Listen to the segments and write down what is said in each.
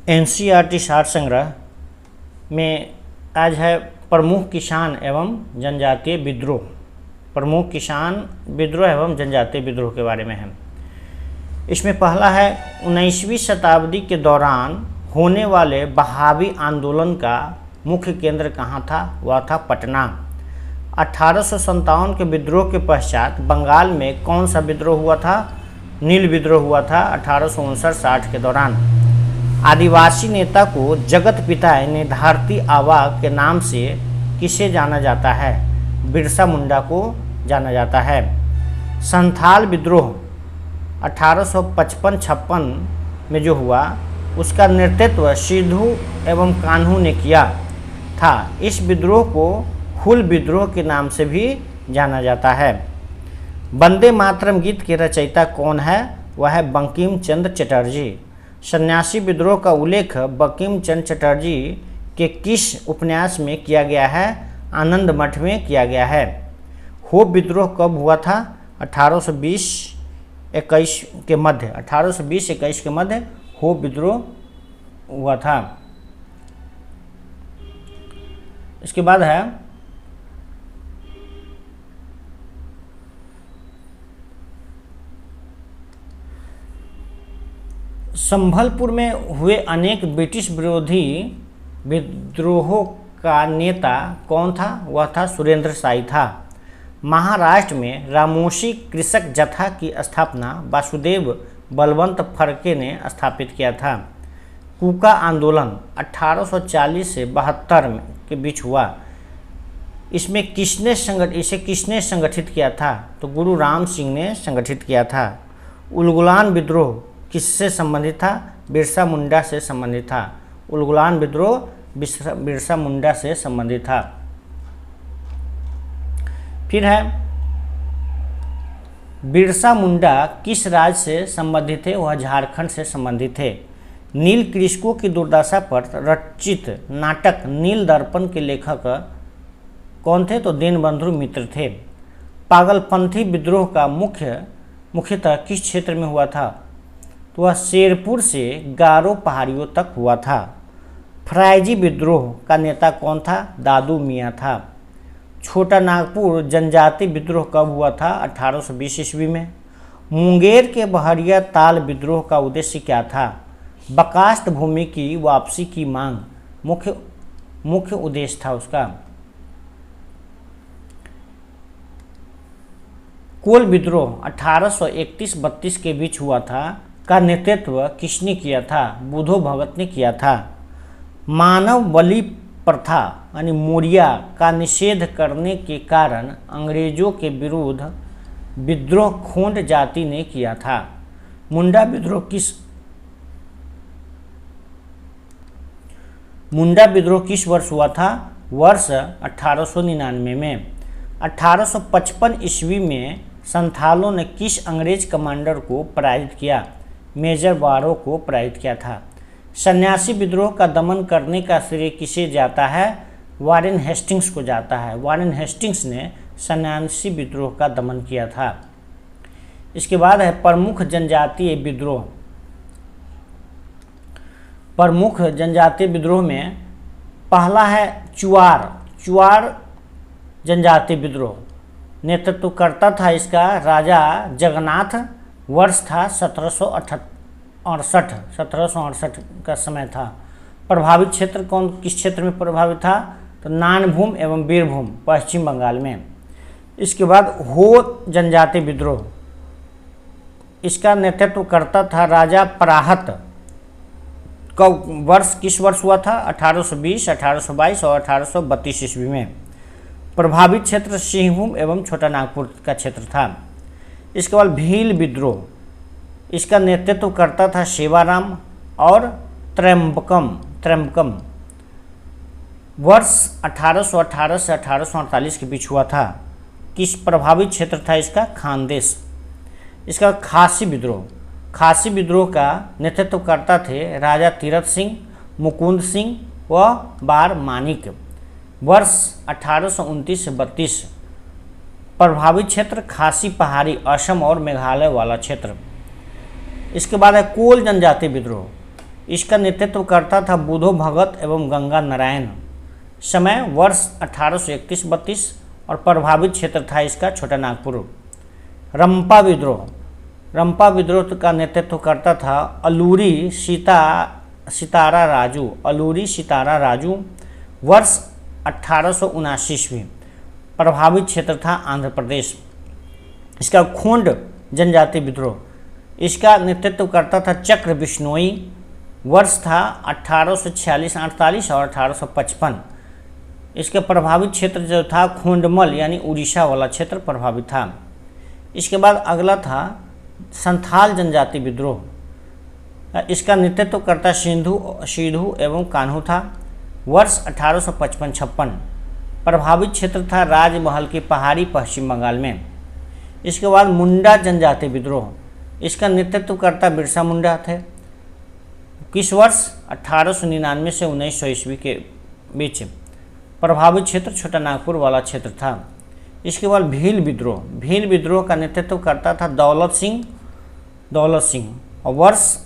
NCERT सार संग्रह में आज है प्रमुख किसान एवं जनजातीय विद्रोह। प्रमुख किसान विद्रोह एवं जनजातीय विद्रोह के बारे में है। इसमें पहला है 19वीं शताब्दी के दौरान होने वाले बहावी आंदोलन का मुख्य केंद्र कहाँ था? वह था पटना। 1857 के विद्रोह के पश्चात बंगाल में कौन सा विद्रोह हुआ था? नील विद्रोह हुआ था 1859-60 के दौरान। आदिवासी नेता को जगत पिता यानी धरती आबा के नाम से किसे जाना जाता है? बिरसा मुंडा को जाना जाता है। संथाल विद्रोह 1855-56 में जो हुआ उसका नेतृत्व सिद्धू एवं कान्हू ने किया था। इस विद्रोह को हुल विद्रोह के नाम से भी जाना जाता है। वंदे मातरम गीत के रचयिता कौन है? वह है बंकिम चंद्र चटर्जी। सन्यासी विद्रोह का उल्लेख बंकिम चंद्र चटर्जी के किस उपन्यास में किया गया है? आनंद मठ में किया गया है। होप विद्रोह कब हुआ था? 1820-21 के मध्य। 1820-21 के मध्य होप विद्रोह हुआ था। इसके बाद है संभलपुर में हुए अनेक ब्रिटिश विरोधी विद्रोहों का नेता कौन था? वह था सुरेंद्र शाही था। महाराष्ट्र में रामोशी कृषक जत्था की स्थापना वासुदेव बलवंत फड़के ने स्थापित किया था। कूका आंदोलन 1840 से 72 के बीच हुआ। इसे किसने संगठित किया था? तो गुरु राम सिंह ने संगठित किया था। उलगुलान विद्रोह किससे संबंधित था? बिरसा मुंडा से संबंधित था। उलगुलान विद्रोह बिरसा मुंडा से संबंधित था। फिर है बिरसा मुंडा किस राज्य से संबंधित थे? वह झारखंड से संबंधित थे। नील कृषकों की दुर्दशा पर रचित नाटक नील दर्पण के लेखक कौन थे? तो दीनबंधु मित्र थे। पागलपंथी विद्रोह का मुख्यतः किस क्षेत्र में हुआ था? तो वह शेरपुर से गारो पहाड़ियों तक हुआ था। फराइजी विद्रोह का नेता कौन था? दादू मियाँ था। छोटा नागपुर जनजाति विद्रोह कब हुआ था? 1820 ईस्वी में। मुंगेर के बहरिया ताल विद्रोह का उद्देश्य क्या था? बकास्त भूमि की वापसी की मांग मुख्य उद्देश्य था उसका। कोल विद्रोह 1831-32 के बीच हुआ था का नेतृत्व किसने किया था? बुधो भगत ने किया था। मानव बलि प्रथा यानी मोरिया का निषेध करने के कारण अंग्रेजों के विरुद्ध विद्रोह खोंड जाति ने किया था। मुंडा विद्रोह किस वर्ष हुआ था? वर्ष 1899 में। 1855 ईस्वी में संथालों ने किस अंग्रेज कमांडर को पराजित किया? मेजर बारो को पराजित किया था। सन्यासी विद्रोह का दमन करने का श्रेय किसे जाता है? वारेन हेस्टिंग्स को जाता है। वारेन हेस्टिंग्स ने सन्यासी विद्रोह का दमन किया था। इसके बाद है प्रमुख जनजातीय विद्रोह। प्रमुख जनजातीय विद्रोह में पहला है चुआर जनजातीय विद्रोह। नेतृत्वकर्ता था इसका राजा जगन्नाथ। वर्ष था 1768 का समय था। प्रभावित क्षेत्र किस क्षेत्र में प्रभावित था? तो नानभूम एवं बीरभूम पश्चिम बंगाल में। इसके बाद हो जनजातीय विद्रोह, इसका नेतृत्व करता था राजा पराहत। का वर्ष किस वर्ष हुआ था? 1820, 1822 और 1832 ईस्वी में। प्रभावित क्षेत्र सिंहभूम एवं छोटा नागपुर का क्षेत्र था। इसके बाद भील विद्रोह, इसका नेतृत्व करता था सेवाराम और त्रयंबकम। वर्ष 1818 से 1848 के बीच हुआ था। किस प्रभावित क्षेत्र था इसका? खानदेश। इसका खासी विद्रोह का नेतृत्व करता थे राजा तीरथ सिंह, मुकुंद सिंह व बार मानिक। वर्ष 1829 से 32। प्रभावित क्षेत्र खासी पहाड़ी असम और मेघालय वाला क्षेत्र। इसके बाद है कोल जनजातीय विद्रोह। इसका नेतृत्व करता था बुधो भगत एवं गंगा नारायण। समय वर्ष 1831-32 और प्रभावित क्षेत्र था इसका छोटा नागपुर। रंपा विद्रोह का नेतृत्व करता था अलूरी सितारा राजू। वर्ष 1879 ईस्वी। प्रभावित क्षेत्र था आंध्र प्रदेश। इसका खोंड जनजाति विद्रोह, इसका नेतृत्व करता था चक्र बिश्नोई। वर्ष था 1846-48 और 1855। इसके प्रभावित क्षेत्र जो था खोंडमल यानी उड़ीसा वाला क्षेत्र प्रभावित था। इसके बाद अगला था संथाल जनजाति विद्रोह। इसका नेतृत्व करता सिंधु एवं कान्हू था। वर्ष 1855-56। प्रभावित क्षेत्र था राजमहल की पहाड़ी पश्चिम बंगाल में। इसके बाद मुंडा जनजाति विद्रोह, इसका नेतृत्व करता बिरसा मुंडा थे। किस वर्ष 1899 से 1900 ईस्वी के बीच। प्रभावित क्षेत्र छोटा नागपुर वाला क्षेत्र था। इसके बाद भील विद्रोह का नेतृत्व करता था दौलत सिंह और वर्ष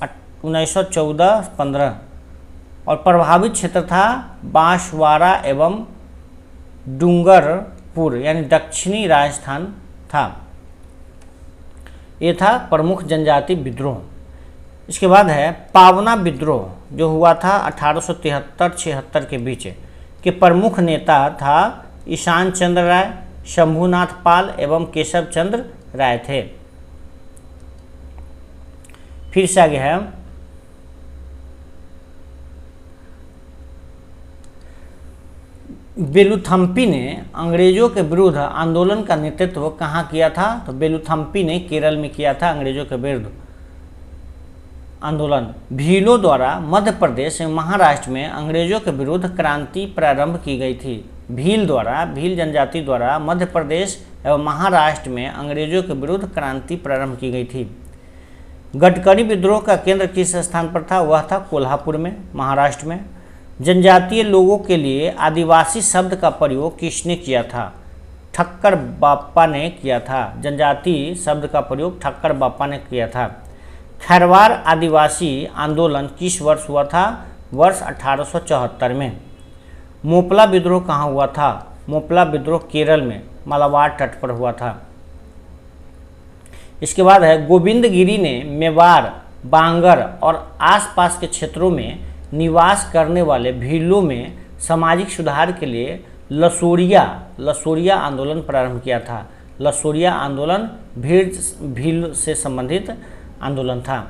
1914-15। और प्रभावित क्षेत्र था बांसवाड़ा एवं डूंगरपुर यानी दक्षिणी राजस्थान था। ये था प्रमुख जनजाति विद्रोह। इसके बाद है पावना विद्रोह जो हुआ था 1873-76 के बीच के प्रमुख नेता था ईशान चंद्र राय, शंभुनाथ पाल एवं केशव चंद्र राय थे। फिर से आगे है बेलुथम्पी ने अंग्रेजों के विरुद्ध आंदोलन का नेतृत्व कहाँ किया था? तो बेलुथम्पी ने केरल में किया था अंग्रेजों के विरुद्ध आंदोलन। भीलों द्वारा मध्य प्रदेश एवं महाराष्ट्र में अंग्रेजों के विरुद्ध क्रांति प्रारंभ की गई थी। भील जनजाति द्वारा मध्य प्रदेश एवं महाराष्ट्र में अंग्रेजों के विरुद्ध क्रांति प्रारंभ की गई थी। गडकरी विद्रोह का केंद्र किस स्थान पर था? वह था कोल्हापुर में, महाराष्ट्र में। जनजातीय लोगों के लिए आदिवासी शब्द का प्रयोग किसने किया था? ठक्कर बाप्पा ने किया था। जनजाति शब्द का प्रयोग ठक्कर बाप्पा ने किया था। खैरवार आदिवासी आंदोलन किस वर्ष हुआ था? वर्ष 1874 में। मोपला विद्रोह कहाँ हुआ था? मोपला विद्रोह केरल में मालाबार तट पर हुआ था। इसके बाद है गोविंदगिरी ने मेवाड़, बांगर और आसपास के क्षेत्रों में निवास करने वाले भीलों में सामाजिक सुधार के लिए लसोरिया आंदोलन प्रारंभ किया था। लसोरिया आंदोलन भील से संबंधित आंदोलन था।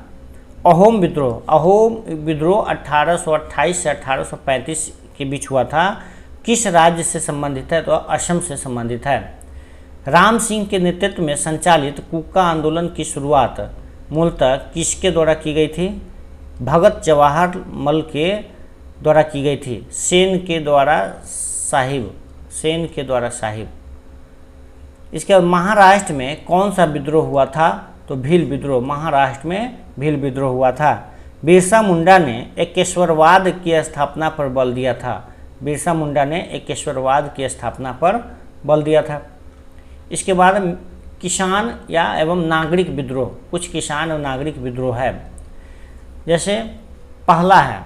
अहोम विद्रोह 1828 से 1835 के बीच हुआ था। किस राज्य से संबंधित है? तो असम से संबंधित है। राम सिंह के नेतृत्व में संचालित कुका आंदोलन की शुरुआत मूलतः किसके द्वारा की गई थी? भगत जवाहर मल के द्वारा की गई थी। सेन के द्वारा साहिब। इसके बाद महाराष्ट्र में कौन सा विद्रोह हुआ था? तो भील विद्रोह। महाराष्ट्र में भील विद्रोह हुआ था। बिरसा मुंडा ने एकेश्वरवाद की स्थापना पर बल दिया था। बिरसा मुंडा ने एकेश्वरवाद की स्थापना पर बल दिया था। इसके बाद किसान या एवं नागरिक विद्रोह, कुछ किसान और नागरिक विद्रोह है। जैसे पहला है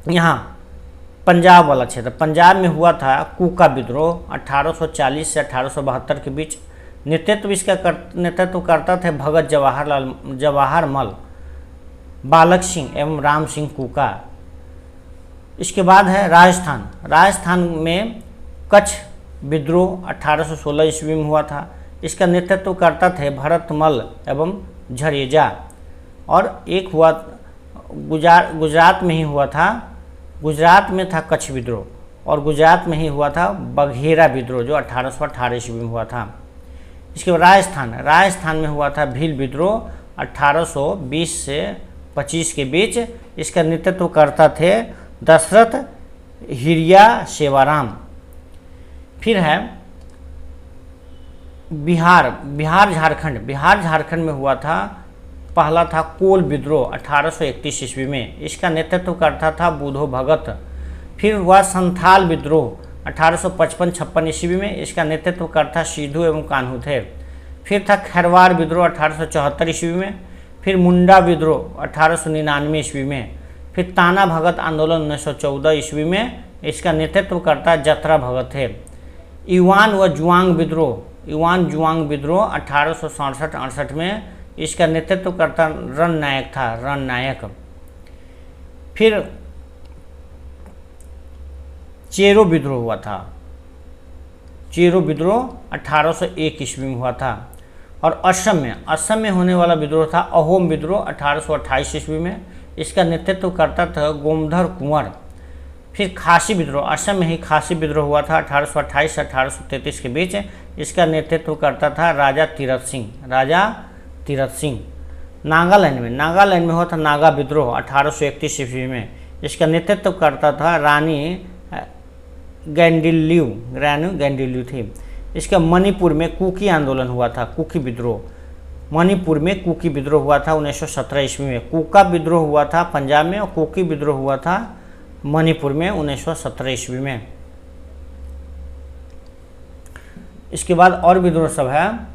यहाँ पंजाब वाला क्षेत्र, पंजाब में हुआ था कुका विद्रोह 1840 से 1872 के बीच। नेतृत्व करता थे भगत जवाहर मल, बालक सिंह एवं राम सिंह कुका। इसके बाद है राजस्थान में कच्छ विद्रोह 1816 ईस्वी में हुआ था। इसका नेतृत्व करता थे भरतमल एवं झरेजा। और एक हुआ गुजरात में ही हुआ था, गुजरात में था कच्छ विद्रोह और गुजरात में ही हुआ था बघेरा विद्रोह जो 1818 ईस्वी में हुआ था। इसके बाद राजस्थान में हुआ था भील विद्रोह 1820 से 25 के बीच। इसका नेतृत्व करता थे दशरथ हिरिया सेवाराम। फिर है बिहार झारखंड में हुआ था, पहला था कोल विद्रोह 1831 ईस्वी में। इसका नेतृत्व करता था बुधो भगत। फिर हुआ संथाल विद्रोह 1855-56 ईस्वी में। इसका नेतृत्व करता सिद्धू एवं कान्हू थे। फिर था खैरवार विद्रोह 1874 ईस्वी में। फिर मुंडा विद्रोह 1899 ईस्वी में, फिर ताना भगत आंदोलन 1914 ईस्वी में, इसका नेतृत्व करता जतरा भगत थे। युआन व जुआंग विद्रोह 1867-68 में, इसका नेतृत्व करता रणनायक था, रणनायक। फिर चेरो विद्रोह हुआ था, चेरो विद्रोह 1801 ईस्वी में हुआ था। और असम में होने वाला विद्रोह था अहोम विद्रोह 1828 ईस्वी में, इसका नेतृत्व करता था गोमधर कुंवर। फिर खासी विद्रोह, असम में ही खासी विद्रोह हुआ था 1828 से 1833 के बीच, इसका नेतृत्व करता था राजा तीरथ सिंह। नागालैंड में हुआ था नागा विद्रोह 1831 ईस्वी में, इसका नेतृत्व करता था रानी गैंडिल्यू थी। इसका मणिपुर में कुकी आंदोलन हुआ था, कुकी विद्रोह, मणिपुर में कुकी विद्रोह हुआ था 1917 ईस्वी में। कुका विद्रोह हुआ था पंजाब में और कुकी विद्रोह हुआ था मणिपुर में 1917 ईस्वी में। इसके बाद और विद्रोह सब है।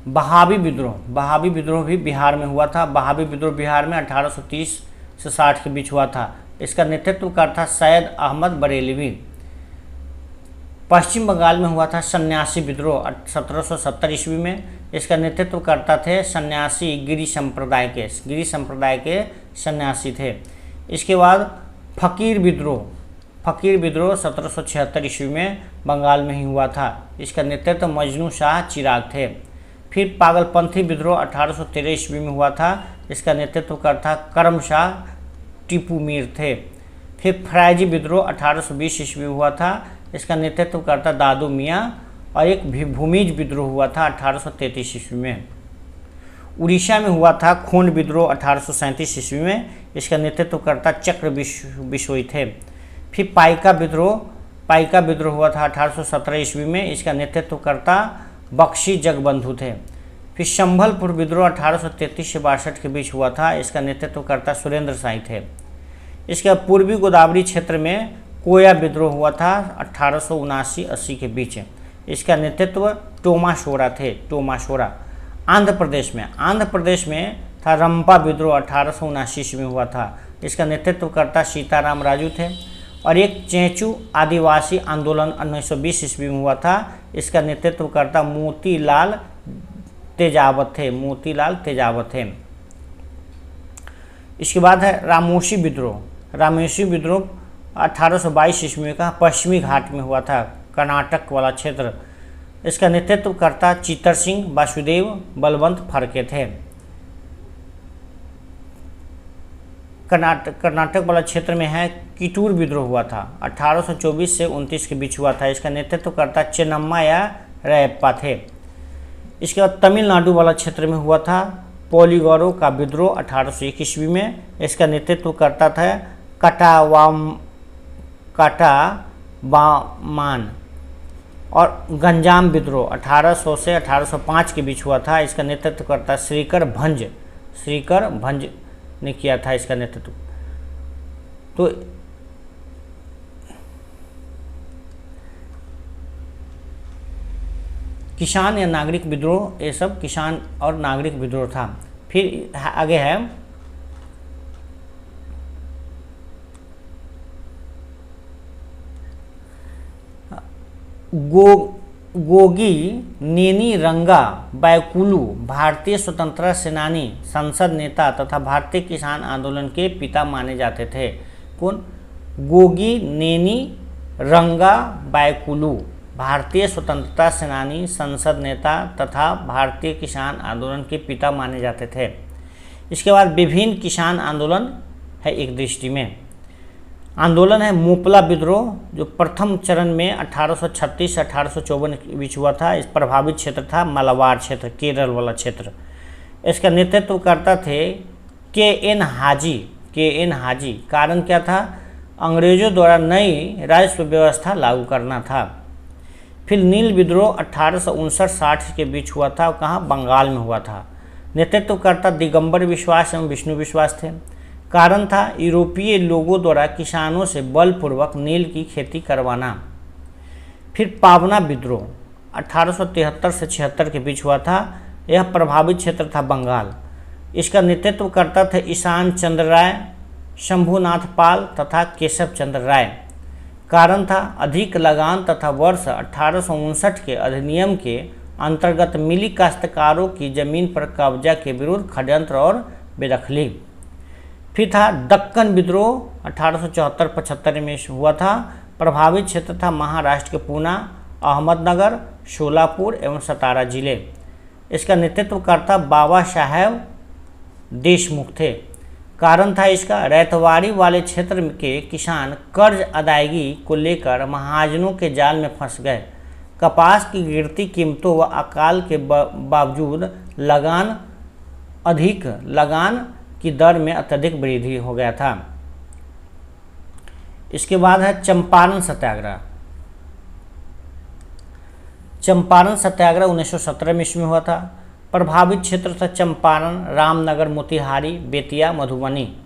बहावी विद्रोह भी बिहार में हुआ था। बहावी विद्रोह बिहार में 1830 से 60 के बीच हुआ था। इसका नेतृत्व करता सैयद अहमद बरेलवी। पश्चिम बंगाल में हुआ था सन्यासी विद्रोह 1770 ईस्वी में, इसका नेतृत्व करता थे सन्यासी गिरी संप्रदाय के सन्यासी थे। इसके बाद फकीर विद्रोह 1776 ईस्वी में बंगाल में ही हुआ था, इसका नेतृत्व मजनू शाह चिराग थे। फिर पागलपंथी विद्रोह 1813 ईस्वी में हुआ था, इसका नेतृत्व करता करम शाह टीपू मीर थे। फिर फराइजी विद्रोह 1820 ईस्वी में हुआ था, इसका नेतृत्व करता दादू मियाँ। और एक भूमिज विद्रोह हुआ था 1833 ईस्वी में। उड़ीसा में हुआ था खोंड विद्रोह 1837 ईस्वी में, इसका नेतृत्व करता चक्र बिशोई थे। फिर पाइका विद्रोह हुआ था 1817 ईस्वी में, इसका नेतृत्व करता बख्शी जगबंधु थे। फिर संभलपुर विद्रोह 1833 से 62 के बीच हुआ था, इसका नेतृत्व करता सुरेंद्र साई थे। इसके पूर्वी गोदावरी क्षेत्र में कोया विद्रोह हुआ था 1879-80 के बीच, इसका नेतृत्व टोमाशोरा थे। आंध्र प्रदेश में था रंपा विद्रोह 1879 ईस्वी में हुआ था, इसका नेतृत्व करता सीताराम राजू थे। और एक चेंचू आदिवासी आंदोलन 1920 ईस्वी में हुआ था, इसका नेतृत्व करता मोतीलाल तेजावत थे। इसके बाद है रामोशी विद्रोह 1822 ईस्वी का पश्चिमी घाट में हुआ था, कर्नाटक वाला क्षेत्र। इसका नेतृत्व करता चित्तर सिंह वासुदेव बलवंत फरके थे। कर्नाटक वाला क्षेत्र में है किटूर विद्रोह हुआ था 1824 से 29 के बीच हुआ था, इसका नेतृत्व करता चेन्नम्मा या रैप्पा थे। इसके बाद तमिलनाडु वाला क्षेत्र में हुआ था पोलीगोरो का विद्रोह 1801 ईस्वी में, इसका नेतृत्व करता था कटावामान। और गंजाम विद्रोह 1800 से 1805 के बीच हुआ था, इसका नेतृत्व करता श्रीकर भंज ने किया था इसका नेतृत्व। तो किसान या नागरिक विद्रोह, ये सब किसान और नागरिक विद्रोह था। फिर आगे है गोगी नेनी रंगा बैकुलू भारतीय स्वतंत्रता सेनानी, संसद नेता तथा भारतीय किसान आंदोलन के पिता माने जाते थे। कौन? गोगी नेनी रंगा बैकुलू भारतीय स्वतंत्रता सेनानी, संसद नेता तथा भारतीय किसान आंदोलन के पिता माने जाते थे। इसके बाद विभिन्न किसान आंदोलन है एक दृष्टि में। आंदोलन है मोपला विद्रोह, जो प्रथम चरण में 1836 से 1854 के बीच हुआ था। इस प्रभावित क्षेत्र था मलबार क्षेत्र, केरल वाला क्षेत्र। इसका नेतृत्व करता थे के.एन. हाजी। कारण क्या था? अंग्रेजों द्वारा नई राजस्व व्यवस्था लागू करना था। फिर नील विद्रोह 1859-60 के बीच हुआ था, कहाँ? बंगाल में हुआ था। नेतृत्व करता दिगंबर विश्वास एवं विष्णु विश्वास थे। कारण था यूरोपीय लोगों द्वारा किसानों से बलपूर्वक नील की खेती करवाना। फिर पावना विद्रोह 1873 से 76 के बीच हुआ था। यह प्रभावित क्षेत्र था बंगाल। इसका नेतृत्व करता थे ईशान चंद्र राय, शंभुनाथ पाल तथा केशव चंद्र राय। कारण था अधिक लगान तथा वर्ष 1859 के अधिनियम के अंतर्गत मिली काश्तकारों की जमीन पर कब्जा के विरुद्ध षड्यंत्र और बेदखली। फिर था दक्कन विद्रोह 1874-75 में हुआ था। प्रभावित क्षेत्र था महाराष्ट्र के पूना, अहमदनगर, शोलापुर एवं सतारा जिले। इसका नेतृत्व करता बाबा साहेब देशमुख थे। कारण था इसका रैतवाड़ी वाले क्षेत्र के किसान कर्ज अदायगी को लेकर महाजनों के जाल में फंस गए। कपास की गिरती कीमतों व अकाल के बावजूद लगान की दर में अत्यधिक वृद्धि हो गया था। इसके बाद है चंपारण सत्याग्रह। चंपारण सत्याग्रह 1917 में इसमें हुआ था। प्रभावित क्षेत्र था चंपारण, रामनगर, मोतिहारी, बेतिया, मधुबनी।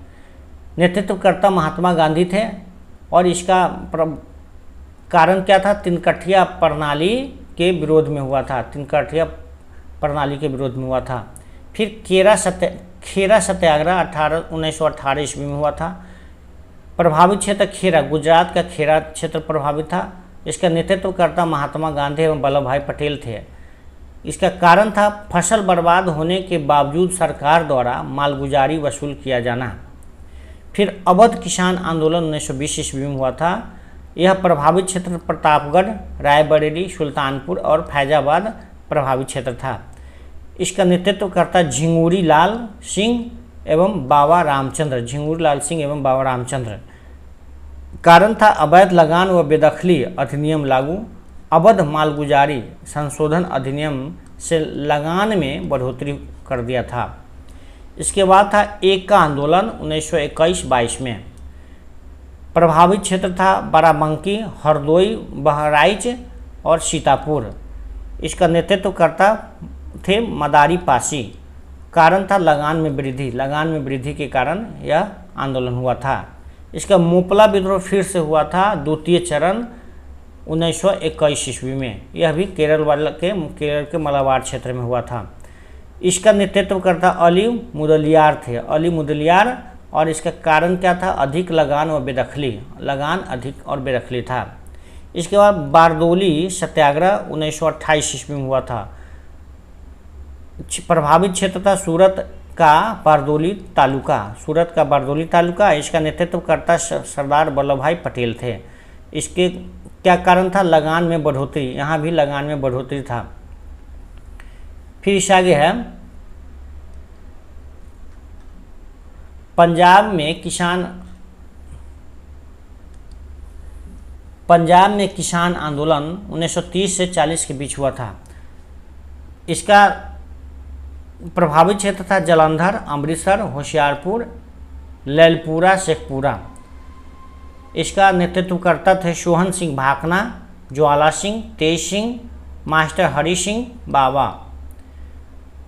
नेतृत्वकर्ता महात्मा गांधी थे और इसका कारण क्या था? तिनकठिया प्रणाली के विरोध में हुआ था। तिनकठिया प्रणाली के विरोध में हुआ था। फिर खेरा सत्याग्रह 1918 ईस्वी में हुआ था। प्रभावित क्षेत्र खेरा, गुजरात का खेरा क्षेत्र प्रभावित था। इसका नेतृत्वकर्ता महात्मा गांधी एवं वल्लभ भाई पटेल थे। इसका कारण था फसल बर्बाद होने के बावजूद सरकार द्वारा मालगुजारी वसूल किया जाना। फिर अवध किसान आंदोलन 1920 ईस्वी में हुआ था। यह प्रभावित क्षेत्र प्रतापगढ़, रायबरेली, सुल्तानपुर और फैजाबाद प्रभावित क्षेत्र था। इसका नेतृत्व करता झिंगुरी लाल सिंह एवं बाबा रामचंद्र। कारण था अवैध लगान व बेदखली अधिनियम लागू। अवध मालगुजारी संशोधन अधिनियम से लगान में बढ़ोतरी कर दिया था। इसके बाद था एका आंदोलन 1921-22 में। प्रभावित क्षेत्र था बाराबंकी, हरदोई, बहराइच और सीतापुर। इसका नेतृत्व करता थे मदारी पासी। कारण था लगान में वृद्धि के कारण यह आंदोलन हुआ था। इसका मोपला विद्रोह फिर से हुआ था, द्वितीय चरण 1921 ईस्वी में। यह भी केरल के मलाबार क्षेत्र में हुआ था। इसका नेतृत्व करता अली मुदलियार थे, और इसका कारण क्या था? अधिक लगान अधिक और बेदखली था। इसके बाद बारदोली सत्याग्रह 1928 ईस्वी में हुआ था। प्रभावित क्षेत्र था सूरत का बारदोली तालुका। इसका नेतृत्व करता सरदार वल्लभ भाई पटेल थे। इसके क्या कारण था? लगान में बढ़ोतरी। यहाँ भी लगान में बढ़ोतरी था। फिर इस आगे है पंजाब में किसान आंदोलन 1930 से 40 के बीच हुआ था। इसका प्रभावित क्षेत्र था जालंधर, अमृतसर, होशियारपुर, लैलपुरा, शेखपुरा। इसका नेतृत्व करता थे सोहन सिंह भाकना, ज्वाला सिंह, तेज सिंह, मास्टर हरि सिंह बाबा।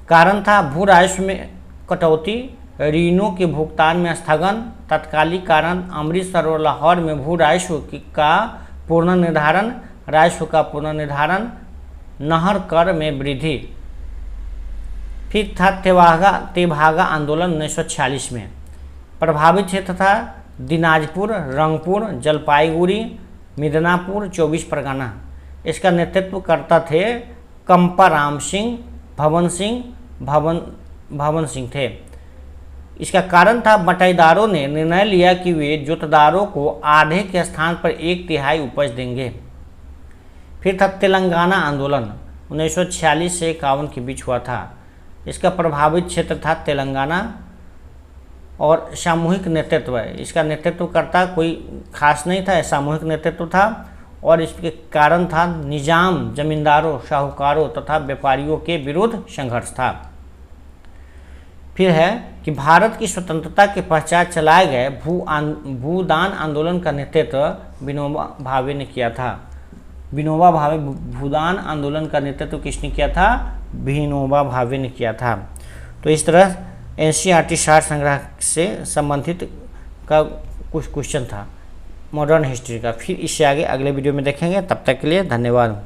कारण था भू राजस्व में कटौती, ऋणों के भुगतान में स्थगन। तत्कालिक कारण अमृतसर और लाहौर में भू राजस्व का पुनर्निर्धारण, नहर कर में वृद्धि। फिर था तेभागा आंदोलन 1946 में। प्रभावित क्षेत्र था दिनाजपुर, रंगपुर, जलपाईगुड़ी, मिदनापुर, 24 परगना। इसका नेतृत्व करता थे कंपा राम सिंह, भवन सिंह थे। इसका कारण था बटाईदारों ने निर्णय लिया कि वे जोतदारों को आधे के स्थान पर 1/3 उपज देंगे। फिर था तेलंगाना आंदोलन 1946 से 51 के बीच हुआ था। इसका प्रभावित क्षेत्र था तेलंगाना और सामूहिक नेतृत्व है। इसका नेतृत्व करता कोई खास नहीं था, सामूहिक नेतृत्व था और इसके कारण था निजाम जमींदारों, साहूकारों तथा व्यापारियों के विरुद्ध संघर्ष था। फिर है कि भारत की स्वतंत्रता के पश्चात चलाए गए भूदान आंदोलन का नेतृत्व विनोबा भावे ने किया था। भूदान आंदोलन का नेतृत्व किसने किया था? विनोबा भावे ने किया था। तो इस तरह एनसीईआरटी सार संग्रह से संबंधित का कुछ क्वेश्चन था मॉडर्न हिस्ट्री का। फिर इससे आगे अगले वीडियो में देखेंगे। तब तक के लिए धन्यवाद।